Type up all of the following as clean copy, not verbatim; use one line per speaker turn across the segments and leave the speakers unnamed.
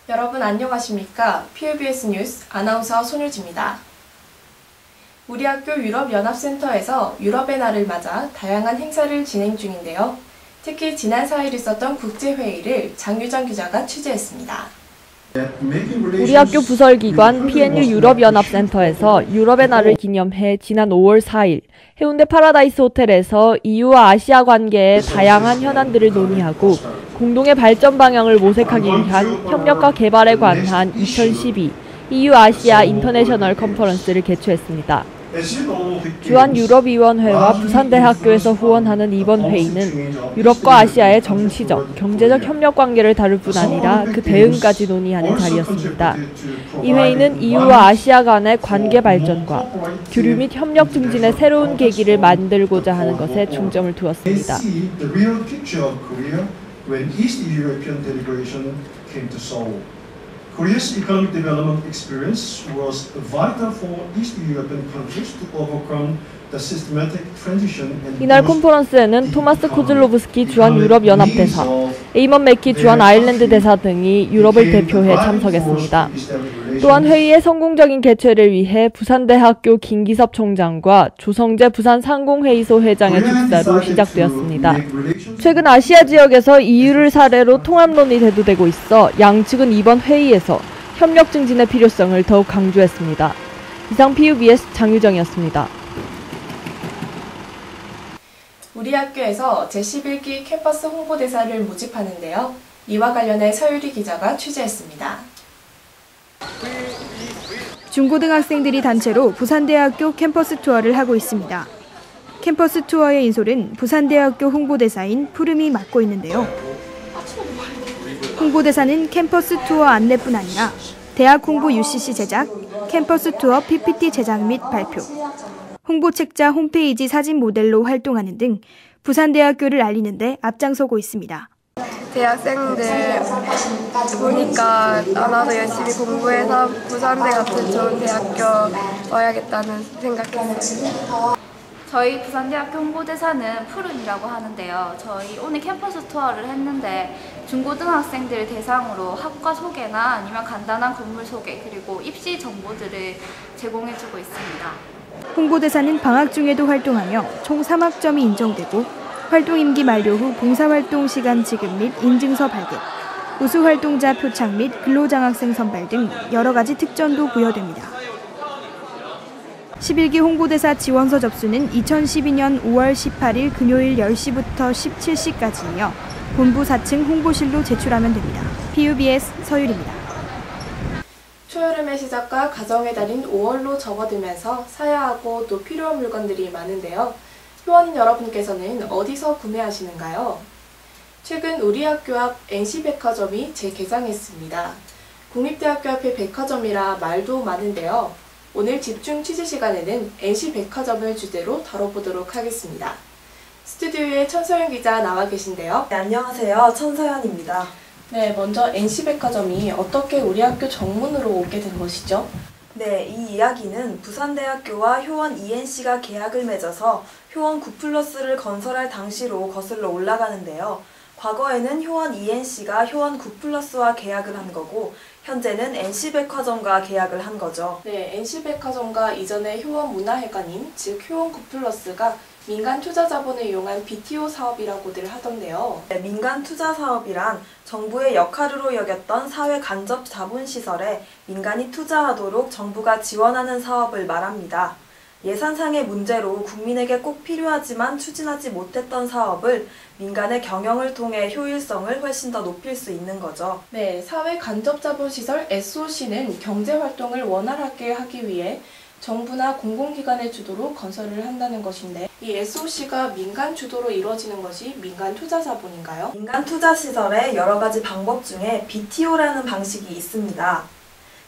여러분 안녕하십니까? PBS 뉴스 아나운서 손유지입니다. 우리 학교 유럽연합센터에서 유럽의 날을 맞아 다양한 행사를 진행 중인데요. 특히 지난 4일 있었던 국제회의를 장유정 기자가 취재했습니다.
우리 학교 부설기관 PNU 유럽연합센터에서 유럽의 날을 기념해 지난 5월 4일 해운대 파라다이스 호텔에서 EU와 아시아 관계의 다양한 현안들을 논의하고 공동의 발전 방향을 모색하기 위한 협력과 개발에 관한 2012 EU-아시아 인터내셔널 컨퍼런스를 개최했습니다. 주한유럽위원회와 부산대학교에서 후원하는 이번 회의는 유럽과 아시아의 정치적, 경제적 협력 관계를 다룰 뿐 아니라 그 대응까지 논의하는 자리였습니다. 이 회의는 EU와 아시아 간의 관계 발전과 교류 및 협력 증진의 새로운 계기를 만들고자 하는 것에 중점을 두었습니다.
Korea's economic development experience was vital for East European countries to overcome the systematic transition and
이날 콘퍼런스에는 토마스 코즐로브스키 주한유럽연합대사, 에이먼 맥키 주한아일랜드 대사 등이 유럽을 대표해 참석했습니다. 또한 회의의 성공적인 개최를 위해 부산대학교 김기섭 총장과 조성재 부산상공회의소 회장의 축사로 시작되었습니다. 최근 아시아 지역에서 EU를 사례로 통합론이 대두되고 있어 양측은 이번 회의에서 협력 증진의 필요성을 더욱 강조했습니다. 이상 PBS 장유정이었습니다.
우리 학교에서 제11기 캠퍼스 홍보대사를 모집하는데요. 이와 관련해 서유리 기자가 취재했습니다.
중고등학생들이 단체로 부산대학교 캠퍼스 투어를 하고 있습니다. 캠퍼스 투어의 인솔은 부산대학교 홍보대사인 푸름이 맡고 있는데요. 홍보대사는 캠퍼스 투어 안내뿐 아니라 대학 홍보 UCC 제작, 캠퍼스 투어 PPT 제작 및 발표, 홍보책자 홈페이지 사진 모델로 활동하는 등 부산대학교를 알리는 데 앞장서고 있습니다.
대학생들 보니까 나도 열심히 공부해서 부산대 같은 좋은 대학교 와야겠다는 생각했어요.
저희 부산대학교 홍보대사는 푸른이라고 하는데요. 저희 오늘 캠퍼스 투어를 했는데 중고등학생들 대상으로 학과 소개나 아니면 간단한 건물 소개 그리고 입시 정보들을 제공해주고 있습니다.
홍보대사는 방학 중에도 활동하며 총 3학점이 인정되고 활동 임기 만료 후 봉사활동 시간 지급 및 인증서 발급, 우수활동자 표창 및 근로장학생 선발 등 여러 가지 특전도 부여됩니다. 11기 홍보대사 지원서 접수는 2012년 5월 18일 금요일 10시부터 17시까지이며 본부 4층 홍보실로 제출하면 됩니다. PBS 서유리입니다.
초여름의 시작과 가정의 달인 5월로 접어들면서 사야 하고 또 필요한 물건들이 많은데요. 회원인 여러분께서는 어디서 구매하시는가요? 최근 우리 학교 앞 NC백화점이 재개장했습니다. 국립대학교 앞의 백화점이라 말도 많은데요. 오늘 집중 취재 시간에는 NC백화점을 주제로 다뤄보도록 하겠습니다. 스튜디오에 천서연 기자 나와 계신데요.
네, 안녕하세요. 천서연입니다.
네, 먼저 NC백화점이 어떻게 우리 학교 정문으로 오게 된 것이죠?
네, 이 이야기는 부산대학교와 효원 ENC가 계약을 맺어서 효원 9플러스를 건설할 당시로 거슬러 올라가는데요. 과거에는 효원 ENC가 효원 9플러스와 계약을 한 거고 현재는 NC백화점과 계약을 한 거죠.
네, NC백화점과 이전의 효원 문화회관인 즉 효원 9플러스가 민간 투자 자본을 이용한 BTO 사업이라고들 하던데요.
네, 민간 투자 사업이란 정부의 역할으로 여겼던 사회 간접 자본시설에 민간이 투자하도록 정부가 지원하는 사업을 말합니다. 예산상의 문제로 국민에게 꼭 필요하지만 추진하지 못했던 사업을 민간의 경영을 통해 효율성을 훨씬 더 높일 수 있는 거죠.
네, 사회 간접 자본시설 SOC는 경제활동을 원활하게 하기 위해 정부나 공공기관의 주도로 건설을 한다는 것인데 이 SOC가 민간 주도로 이루어지는 것이 민간 투자 자본인가요?
민간 투자 시설의 여러 가지 방법 중에 BTO라는 방식이 있습니다.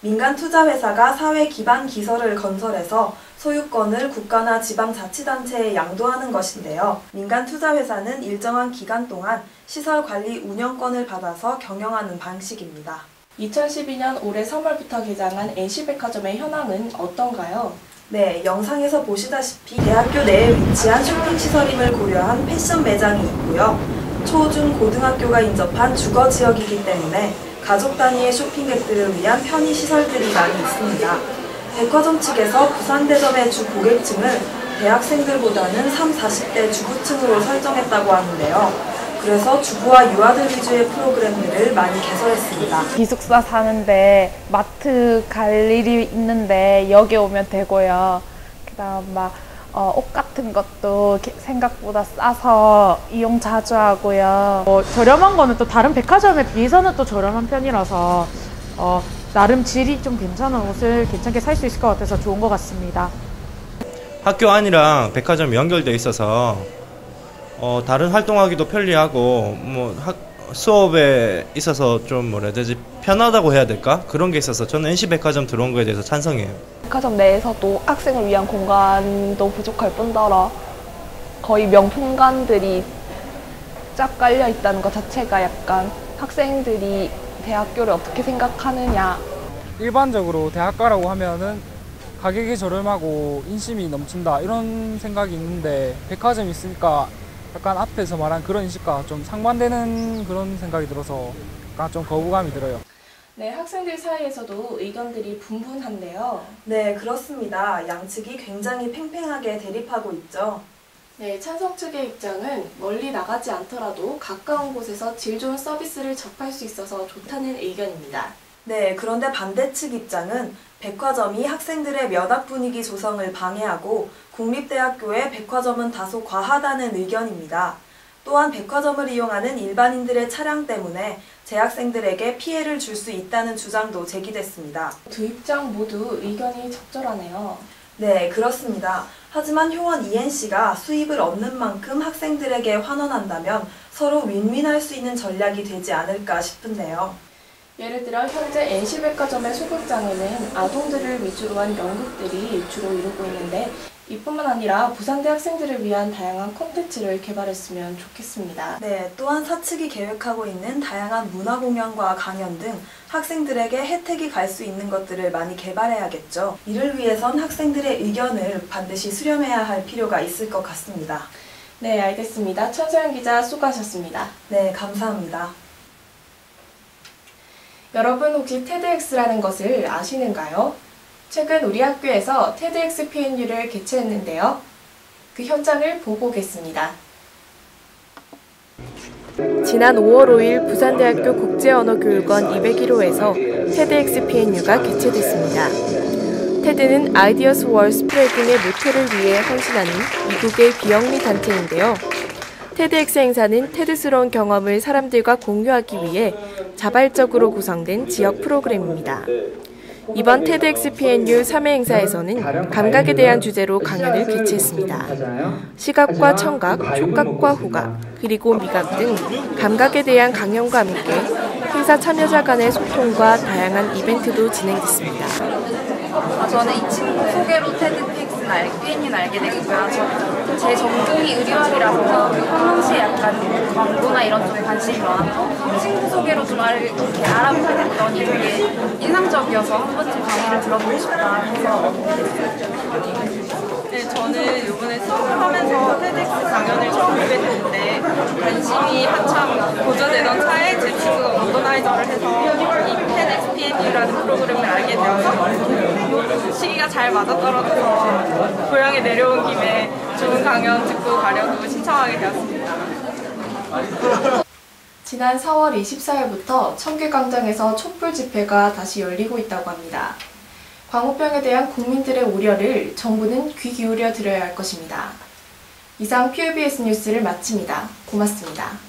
민간 투자 회사가 사회 기반 기설을 건설해서 소유권을 국가나 지방자치단체에 양도하는 것인데요. 민간 투자 회사는 일정한 기간 동안 시설 관리 운영권을 받아서 경영하는 방식입니다.
2012년 올해 3월부터 개장한 NC백화점의 현황은 어떤가요?
네, 영상에서 보시다시피 대학교 내에 위치한 쇼핑시설임을 고려한 패션 매장이 있고요. 초, 중, 고등학교가 인접한 주거지역이기 때문에 가족 단위의 쇼핑객들을 위한 편의 시설들이 많이 있습니다. 백화점 측에서 부산대점의 주 고객층을 대학생들보다는 30, 40대 주부층으로 설정했다고 하는데요. 그래서 주부와 유아들 위주의 프로그램들을 많이 개설했습니다.
기숙사 사는데 마트 갈 일이 있는데 여기 오면 되고요. 그다음 옷 같은 것도 생각보다 싸서 이용 자주 하고요.
저렴한 거는 또 다른 백화점에 비해서는 또 저렴한 편이라서 나름 질이 좀 괜찮은 옷을 괜찮게 살 수 있을 것 같아서 좋은 것 같습니다.
학교 안이랑 백화점이 연결되어 있어서 다른 활동하기도 편리하고 수업에 있어서 좀 뭐라 해야 되지 편하다고 해야 될까? 그런 게 있어서 저는 NC백화점 들어온 거에 대해서 찬성해요.
백화점 내에서도 학생을 위한 공간도 부족할 뿐더러 거의 명품관들이 쫙 깔려 있다는 것 자체가 약간 학생들이 대학교를 어떻게 생각하느냐.
일반적으로 대학가라고 하면은 가격이 저렴하고 인심이 넘친다 이런 생각이 있는데 백화점이 있으니까 약간 앞에서 말한 그런 인식과 좀 상반되는 그런 생각이 들어서 약간 좀 거부감이 들어요.
네, 학생들 사이에서도 의견들이 분분한데요.
네, 그렇습니다. 양측이 굉장히 팽팽하게 대립하고 있죠.
네, 찬성 측의 입장은 멀리 나가지 않더라도 가까운 곳에서 질 좋은 서비스를 접할 수 있어서 좋다는 의견입니다.
네, 그런데 반대 측 입장은 백화점이 학생들의 면학 분위기 조성을 방해하고 국립대학교의 백화점은 다소 과하다는 의견입니다. 또한 백화점을 이용하는 일반인들의 차량 때문에 재학생들에게 피해를 줄 수 있다는 주장도 제기됐습니다.
두 입장 모두 의견이 적절하네요.
네, 그렇습니다. 하지만 효원 ENC가 수입을 얻는 만큼 학생들에게 환원한다면 서로 윈윈할 수 있는 전략이 되지 않을까 싶은데요.
예를 들어 현재 NC백화점의 소극장에는 아동들을 위주로 한 연극들이 주로 이루고 있는데 이뿐만 아니라 부산대 학생들을 위한 다양한 콘텐츠를 개발했으면 좋겠습니다.
네, 또한 사측이 계획하고 있는 다양한 문화공연과 강연 등 학생들에게 혜택이 갈 수 있는 것들을 많이 개발해야겠죠. 이를 위해선 학생들의 의견을 반드시 수렴해야 할 필요가 있을 것 같습니다.
네, 알겠습니다. 천서연 기자 수고하셨습니다.
네, 감사합니다.
여러분 혹시 TEDx라는 것을 아시는가요? 최근 우리 학교에서 TEDx PNU를 개최했는데요. 그 현장을 보고 오겠습니다. 지난 5월 5일 부산대학교 국제언어교육원 201호에서 TEDx PNU가 개최됐습니다. TED는 Ideas World Spreading의 모토를 위해 헌신하는 미국의 비영리 단체인데요. TEDx 행사는 테드스러운 경험을 사람들과 공유하기 위해 자발적으로 구성된 지역 프로그램입니다. 이번 TEDx PNU 3회 행사에서는 감각에 대한 주제로 강연을 개최했습니다. 시각과 청각, 촉각과 후각, 그리고 미각 등 감각에 대한 강연과 함께 행사 참여자 간의 소통과 다양한 이벤트도 진행됐습니다.
저는 이 친구 소개로 PNU를 알게 됐고요. 제 전공이 의료학이라서 평상시에 약간 광고나 이런 쪽에 관심이 많았고 친구 소개로 좀 이렇게 알아보게 됐더니 되게 인상적이어서 한 번쯤 강의를 들어보고 싶다 해서
네, 저는 이번에 수업을 하면서 TEDx 강연을 처음 보게 됐는데 관심이 한참 고조되던 차에 제 친구가 오더나이저를 해서 이 TEDx PNU라는 프로그램을 알게 되어서 시기가 잘 맞아떨어져서 고향에 내려온 김에 좋은 강연 듣고 가려고 신청하게 되었습니다.
지난 4월 24일부터 청계광장에서 촛불 집회가 다시 열리고 있다고 합니다. 광우병에 대한 국민들의 우려를 정부는 귀 기울여 들어야 할 것입니다. 이상 POBS 뉴스를 마칩니다. 고맙습니다.